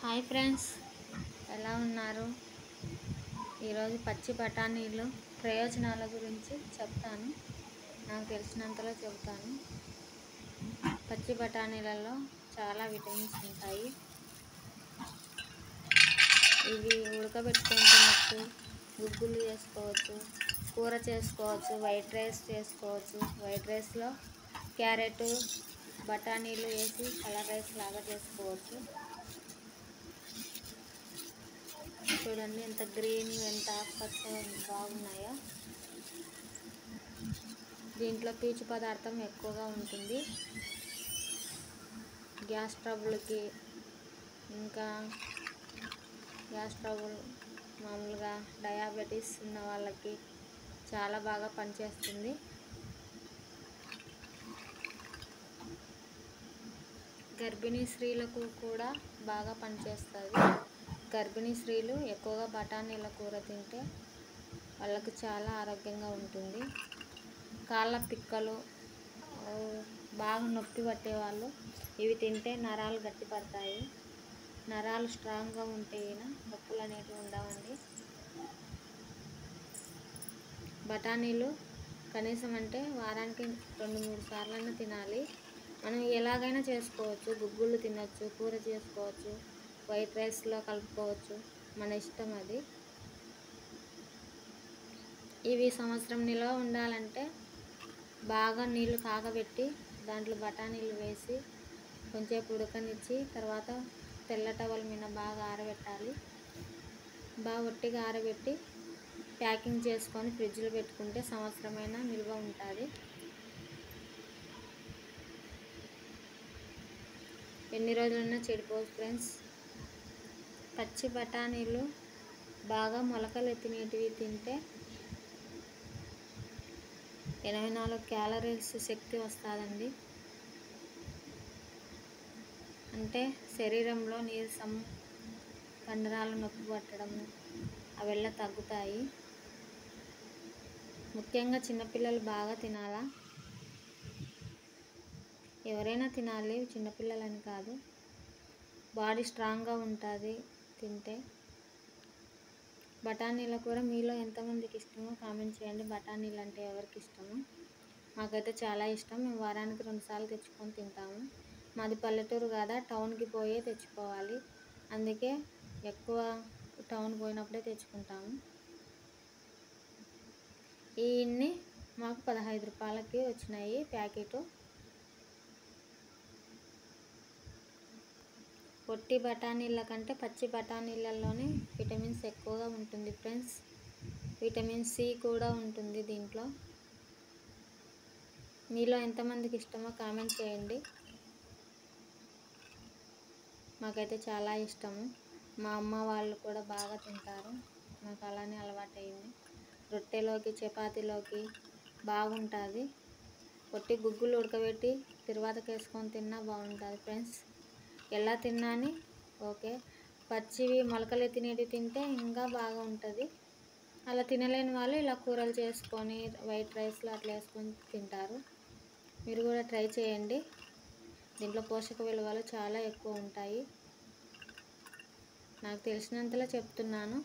Hi friends, ఎలా ఉన్నారు? ఈరోజు పచ్చి బఠానీలు ప్రయోజనాల గురించి చెప్తాను. నాకు తెలిసినంతలో చెబుతాను. పచ్చి బఠానీలలో చాలా విటమిన్స్ ఉంటాయి. ఇవి ఉడకబెట్టుకొని తినచ్చు, గుగ్గులు చేసుకోవచ్చు, కూర చేసుకోవచ్చు, వైట్ రైస్ చేసుకోవచ్చు. వైట్ రైస్లో క్యారెట్ బఠానీలు వేసి కలర్ రైస్ లాగా చేసుకోవచ్చు. చూడండి ఎంత గ్రీన్, ఎంత ఆకుపచ్చ బాగున్నాయో. దీంట్లో పీచు పదార్థం ఎక్కువగా ఉంటుంది. గ్యాస్ ట్రబుల్కి, ఇంకా గ్యాస్ ట్రబుల్ మామూలుగా డయాబెటీస్ ఉన్న వాళ్ళకి చాలా బాగా పనిచేస్తుంది. గర్భిణీ స్త్రీలకు కూడా బాగా పనిచేస్తుంది. గర్భిణీ స్త్రీలు ఎక్కువగా బఠానీల కూర తింటే వాళ్ళకు చాలా ఆరోగ్యంగా ఉంటుంది. కాళ్ళ పిక్కలు బాగా నొప్పి పట్టేవాళ్ళు ఇవి తింటే నరాలు గట్టిపడతాయి. నరాలు స్ట్రాంగ్గా ఉంటే నొప్పులు అనేవి ఉండవండి. బఠానీలు కనీసం అంటే వారానికి 2-3 సార్లైనా తినాలి. మనం ఎలాగైనా చేసుకోవచ్చు. గుగ్గులు తినచ్చు, కూర చేసుకోవచ్చు, వైట్ రైస్లో కలుపుకోవచ్చు, మన ఇష్టం అది. ఇవి సంవత్సరం నిల్వ ఉండాలంటే బాగా నీళ్లు కాగబెట్టి దాంట్లో బఠానీలు వేసి కొంచెంసేపు ఉడకనిచ్చి తర్వాత తెల్ల టవల్ మీద బాగా ఆరబెట్టాలి. బాగా ఒట్టిగా ఆరబెట్టి ప్యాకింగ్ చేసుకొని ఫ్రిడ్జ్లో పెట్టుకుంటే సంవత్సరమైనా నిల్వ ఉంటుంది. ఎన్ని రోజులైనా చెడిపోవు ఫ్రెండ్స్. పచ్చి బఠానీలు బాగా మొలకలు ఎత్తినవి తింటే 84 క్యాలరీస్ శక్తి వస్తుందండి. అంటే శరీరంలో నీరసం, కండరాలు నొప్పి పట్టడము అవెల్లా తగ్గుతాయి. ముఖ్యంగా చిన్నపిల్లలు బాగా తినాలా. ఎవరైనా తినాలి, చిన్నపిల్లలని కాదు. బాడీ స్ట్రాంగ్గా ఉంటుంది తింటే. బఠానీల కూర మీలో ఎంతమందికి ఇష్టమో కామెంట్ చేయండి. బఠానీలు అంటే ఎవరికి ఇష్టమో. మాకైతే చాలా ఇష్టం. మేము వారానికి 2 సార్లు తెచ్చుకొని తింటాము. మాది పల్లెటూరు కదా, టౌన్కి పోయే తెచ్చుకోవాలి. అందుకే ఎక్కువ టౌన్ పోయినప్పుడే తెచ్చుకుంటాము. ఇన్ని మాకు 15 రూపాయలకి వచ్చినాయి ప్యాకెటు. పొట్టి బఠానీల కంటే పచ్చి బఠానీలలోనే విటమిన్స్ ఎక్కువగా ఉంటుంది ఫ్రెండ్స్. విటమిన్ సి కూడా ఉంటుంది దీంట్లో. మీలో ఎంతమందికి ఇష్టమో కామెంట్ చేయండి. మాకైతే చాలా ఇష్టము. మా అమ్మ వాళ్ళు కూడా బాగా తింటారు. నాకు అలానే అలవాటైంది. రొట్టెలోకి, చపాతీలోకి బాగుంటుంది. పొట్టి గుగ్గులు ఉడకబెట్టి తిరువాతకు వేసుకొని తిన్నా బాగుంటుంది ఫ్రెండ్స్. ఎలా తిన్నాని ఓకే. పచ్చివి మొలకలు తినేవి తింటే ఇంకా బాగా ఉంటుంది. అలా తినలేని వాళ్ళు ఇలా కూరలు చేసుకొని వైట్ రైస్లో అట్లా వేసుకొని తింటారు. మీరు కూడా ట్రై చేయండి. దీంట్లో పోషక విలువలు చాలా ఎక్కువ ఉంటాయి. నాకు తెలిసినంతలో చెప్తున్నాను.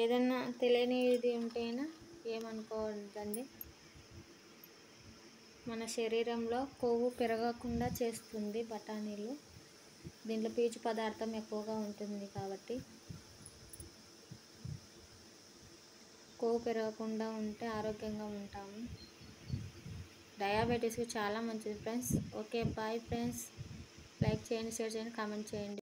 ఏదన్నా తెలియనిది ఉంటేనా ఏమనుకోవద్దండి. మన శరీరంలో కొవ్వు పెరగకుండా చేస్తుంది బఠానీలు. దీంట్లో పీచు పదార్థం ఎక్కువగా ఉంటుంది కాబట్టి కొవ్వు పెరగకుండా ఉంటే ఆరోగ్యంగా ఉంటాము. డయాబెటీస్కి చాలా మంచిది friends. Okay, bye friends. Like చేయండి, షేర్ చేయండి, కామెంట్ చేయండి.